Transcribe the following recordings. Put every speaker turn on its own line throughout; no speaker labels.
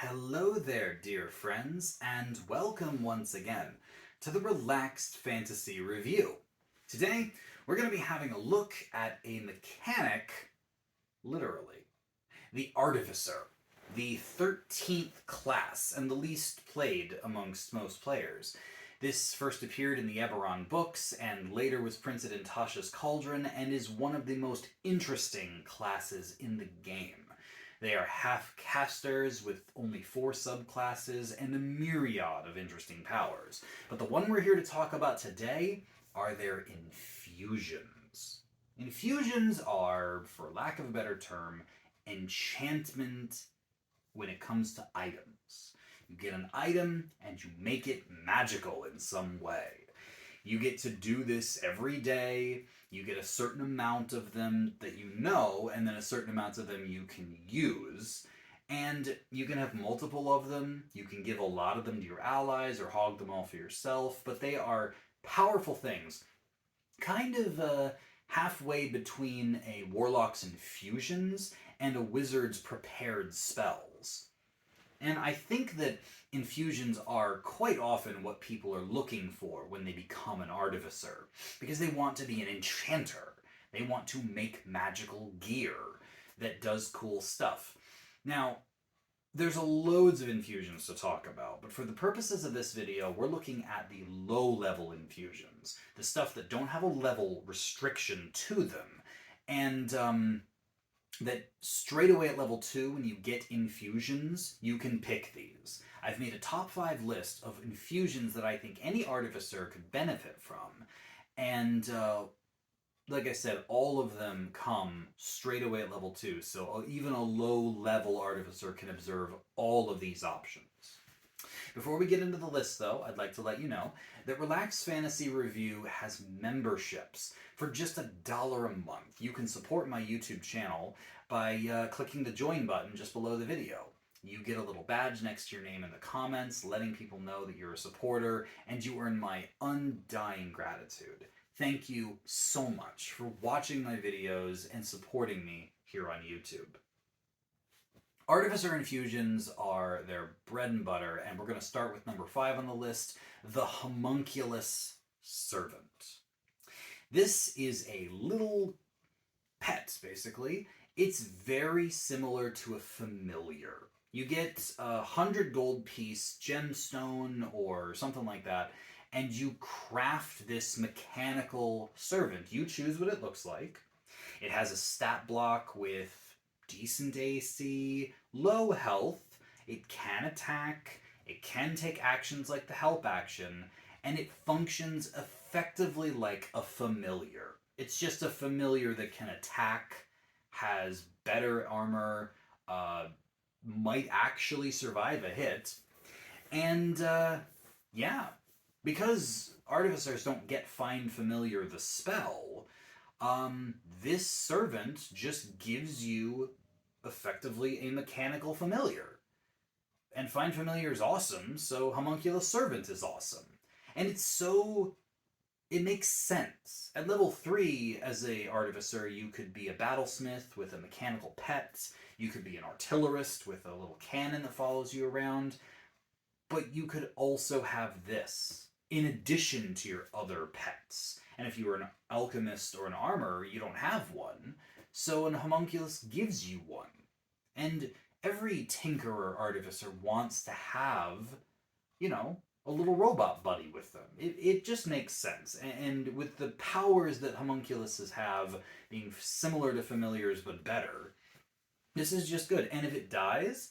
Hello there, dear friends, and welcome once again to the Relaxed Fantasy Review. Today, we're going to be having a look at a mechanic, literally, the Artificer, the 13th class and the least played amongst most players. This first appeared in the Eberron books and later was printed in Tasha's Cauldron and is one of the most interesting classes in the game. They are half-casters with only 4 subclasses and a myriad of interesting powers. But the one we're here to talk about today are their infusions. Infusions are, for lack of a better term, enchantment when it comes to items. You get an item and you make it magical in some way. You get to do this every day. You get a certain amount of them that you know, and then a certain amount of them you can use. And you can have multiple of them. You can give a lot of them to your allies or hog them all for yourself. But they are powerful things. Kind of halfway between a warlock's infusions and a wizard's prepared spells. And I think that infusions are quite often what people are looking for when they become an artificer, because they want to be an enchanter. They want to make magical gear that does cool stuff. Now, there's loads of infusions to talk about, but for the purposes of this video, we're looking at the low-level infusions, the stuff that don't have a level restriction to them, and that straight away at level 2, when you get infusions, you can pick these. I've made a top 5 list of infusions that I think any artificer could benefit from, and like I said, all of them come straight away at level 2, so even a low-level artificer can observe all of these options. Before we get into the list, though, I'd like to let you know that Relaxed Fantasy Review has memberships. For just $1 a month, you can support my YouTube channel by clicking the join button just below the video. You get a little badge next to your name in the comments, letting people know that you're a supporter, and you earn my undying gratitude. Thank you so much for watching my videos and supporting me here on YouTube. Artificer Infusions are their bread and butter, and we're going to start with number 5 on the list, the Homunculus Servant. This is a little pet, basically. It's very similar to a familiar. You get a 100 gold piece gemstone or something like that, and you craft this mechanical servant. You choose what it looks like. It has a stat block with decent AC, low health, it can attack, it can take actions like the help action, and it functions effectively like a familiar. It's just a familiar that can attack, has better armor, might actually survive a hit, and yeah, because artificers don't get Find Familiar the spell, this servant just gives you effectively a mechanical familiar. And Find Familiar is awesome, so Homunculus Servant is awesome. And it makes sense. At level 3, as a artificer, you could be a battlesmith with a mechanical pet, you could be an artillerist with a little cannon that follows you around, but you could also have this in addition to your other pets. And if you were an alchemist or an armorer, you don't have one, so an homunculus gives you one. And every tinkerer artificer wants to have, you know, a little robot buddy with them. It just makes sense. And with the powers that homunculuses have being similar to familiars but better, this is just good. And if it dies,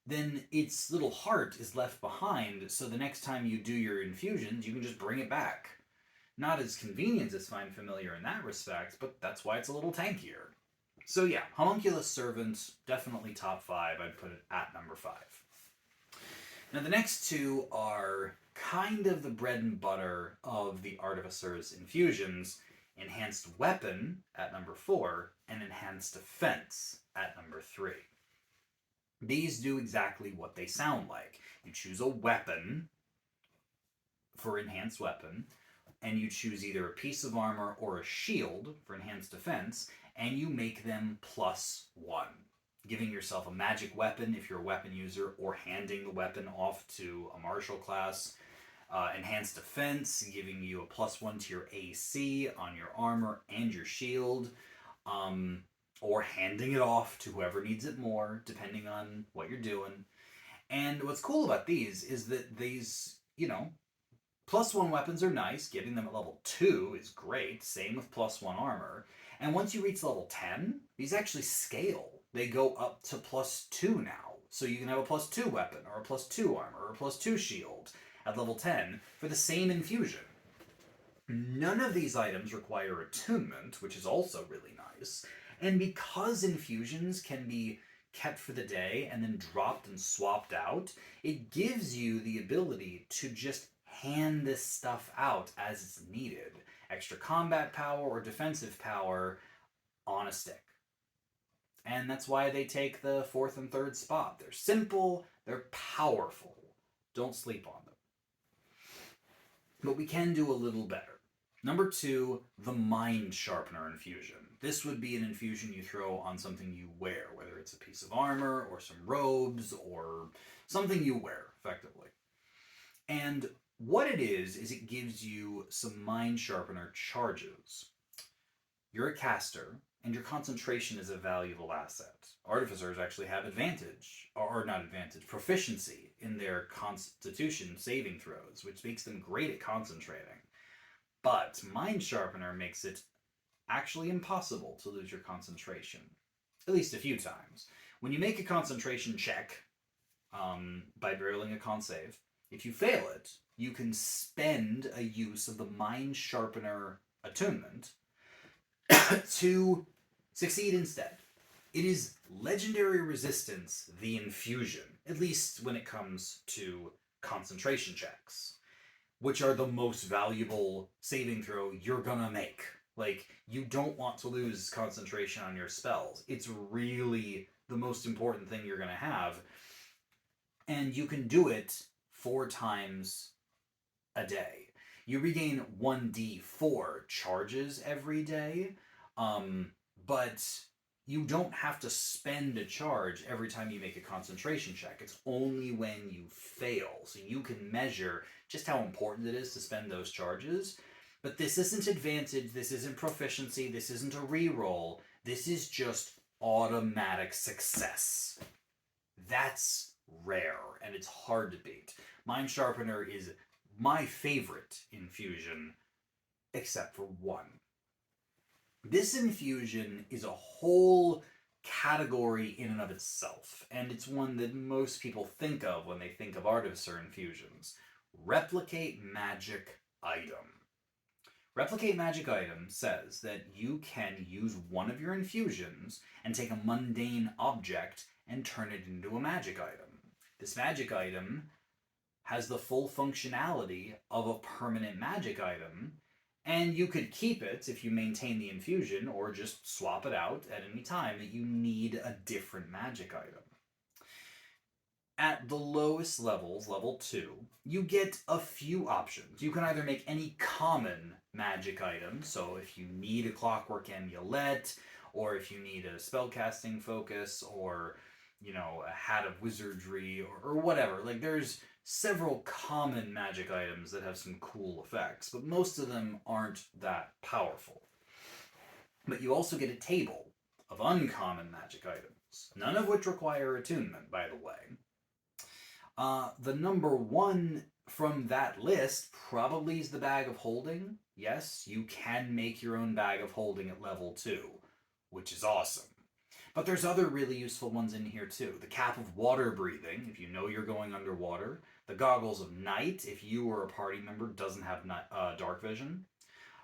then its little heart is left behind, so the next time you do your infusions, you can just bring it back. Not as convenient as Find Familiar in that respect, but that's why it's a little tankier. So yeah, Homunculus Servant, definitely top 5. I'd put it at number 5. Now the next 2 are kind of the bread and butter of the Artificer's infusions. Enhanced Weapon at number 4, and Enhanced Defense at number 3. These do exactly what they sound like. You choose a weapon for Enhanced Weapon, and you choose either a piece of armor or a shield for Enhanced Defense, and you make them +1. giving yourself a magic weapon if you're a weapon user, or handing the weapon off to a martial class. Enhanced defense, giving you a +1 to your AC on your armor and your shield, or handing it off to whoever needs it more, depending on what you're doing. And what's cool about these is that these, +1 weapons are nice. Getting them at level 2 is great. Same with +1 armor. And once you reach level 10, these actually scale. They go up to +2 now. So you can have a +2 weapon, or a +2 armor, or a +2 shield at level 10 for the same infusion. None of these items require attunement, which is also really nice. And because infusions can be kept for the day and then dropped and swapped out, it gives you the ability to just hand this stuff out as it's needed. Extra combat power or defensive power on a stick. And that's why they take the 4th and 3rd spot. They're simple, they're powerful. Don't sleep on them. But we can do a little better. Number 2, the Mind Sharpener Infusion. This would be an infusion you throw on something you wear, whether it's a piece of armor or some robes or something you wear, effectively. And what it is it gives you some Mind Sharpener charges. You're a caster, and your concentration is a valuable asset. Artificers actually have proficiency in their constitution saving throws, which makes them great at concentrating. But Mind Sharpener makes it actually impossible to lose your concentration. At least a few times. When you make a concentration check, by rolling a con save, if you fail it, you can spend a use of the Mind Sharpener attunement to succeed instead. It is legendary resistance, the infusion, at least when it comes to concentration checks, which are the most valuable saving throw you're gonna make. Like, you don't want to lose concentration on your spells. It's really the most important thing you're gonna have. And you can do it 4 times a day. You regain 1d4 charges every day, but you don't have to spend a charge every time you make a concentration check. It's only when you fail. So you can measure just how important it is to spend those charges. But this isn't advantage, this isn't proficiency, this isn't a reroll. This is just automatic success. That's rare, and it's hard to beat. Mind Sharpener is my favorite infusion, except for one. This infusion is a whole category in and of itself, and it's one that most people think of when they think of Artificer Infusions. Replicate Magic Item. Replicate Magic Item says that you can use one of your infusions and take a mundane object and turn it into a magic item. This magic item has the full functionality of a permanent magic item, and you could keep it if you maintain the infusion, or just swap it out at any time that you need a different magic item. At the lowest levels, level 2, you get a few options. You can either make any common magic item, so if you need a clockwork amulet, or if you need a spellcasting focus, or, a hat of wizardry, or whatever. Like, there's several common magic items that have some cool effects, but most of them aren't that powerful. But you also get a table of uncommon magic items, none of which require attunement, by the way. The number 1 from that list probably is the Bag of Holding. Yes, you can make your own Bag of Holding at level 2, which is awesome. But there's other really useful ones in here too. The Cap of Water Breathing, if you know you're going underwater. The Goggles of Night, if you or a party member doesn't have dark vision.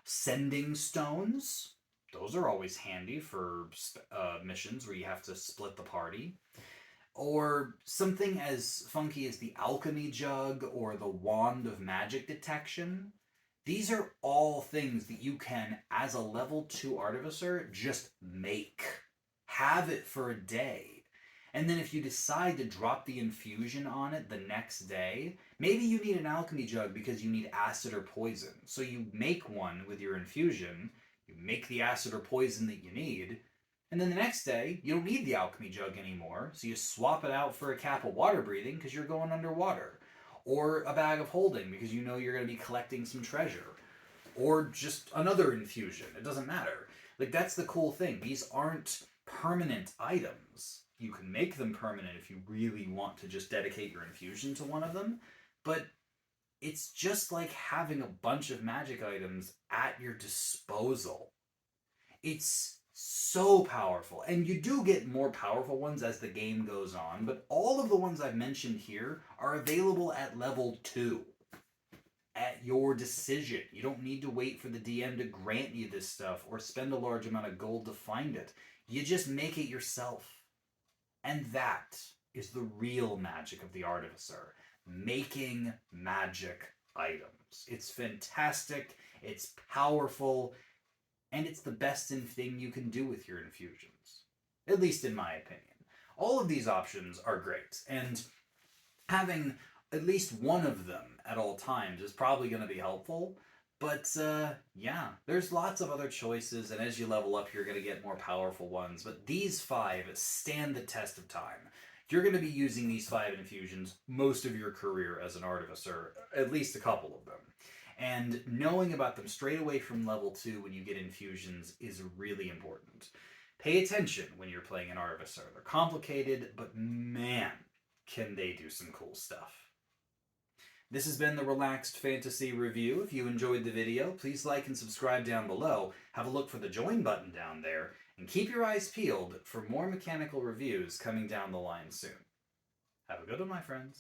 Sending Stones, those are always handy for missions where you have to split the party. Or something as funky as the Alchemy Jug or the Wand of Magic Detection. These are all things that you can, as a level 2 Artificer, just make. Have it for a day. And then if you decide to drop the infusion on it the next day, maybe you need an Alchemy Jug because you need acid or poison. So you make one with your infusion, you make the acid or poison that you need, And then the next day, you don't need the alchemy jug anymore, so you swap it out for a cap of water breathing because you're going underwater. Or a bag of holding because you know you're going to be collecting some treasure. Or just another infusion. It doesn't matter. Like, that's the cool thing. These aren't permanent items. You can make them permanent if you really want to just dedicate your infusion to one of them, but it's just like having a bunch of magic items at your disposal. It's so powerful, and you do get more powerful ones as the game goes on, but all of the ones I've mentioned here are available at level 2. At your decision. You don't need to wait for the DM to grant you this stuff or spend a large amount of gold to find it. You just make it yourself. And that is the real magic of the Artificer. Making magic items. It's fantastic, it's powerful, and it's the best thing you can do with your infusions. At least in my opinion. All of these options are great, and having at least one of them at all times is probably going to be helpful. But yeah, there's lots of other choices, and as you level up, you're going to get more powerful ones. But these 5 stand the test of time. You're going to be using these 5 infusions most of your career as an Artificer, at least a couple of them. And knowing about them straight away from level 2 when you get infusions is really important. Pay attention when you're playing an Artificer. They're complicated, but man, can they do some cool stuff. This has been the Relaxed Fantasy Review. If you enjoyed the video, please like and subscribe down below. Have a look for the join button down there, and keep your eyes peeled for more mechanical reviews coming down the line soon. Have a good one, my friends.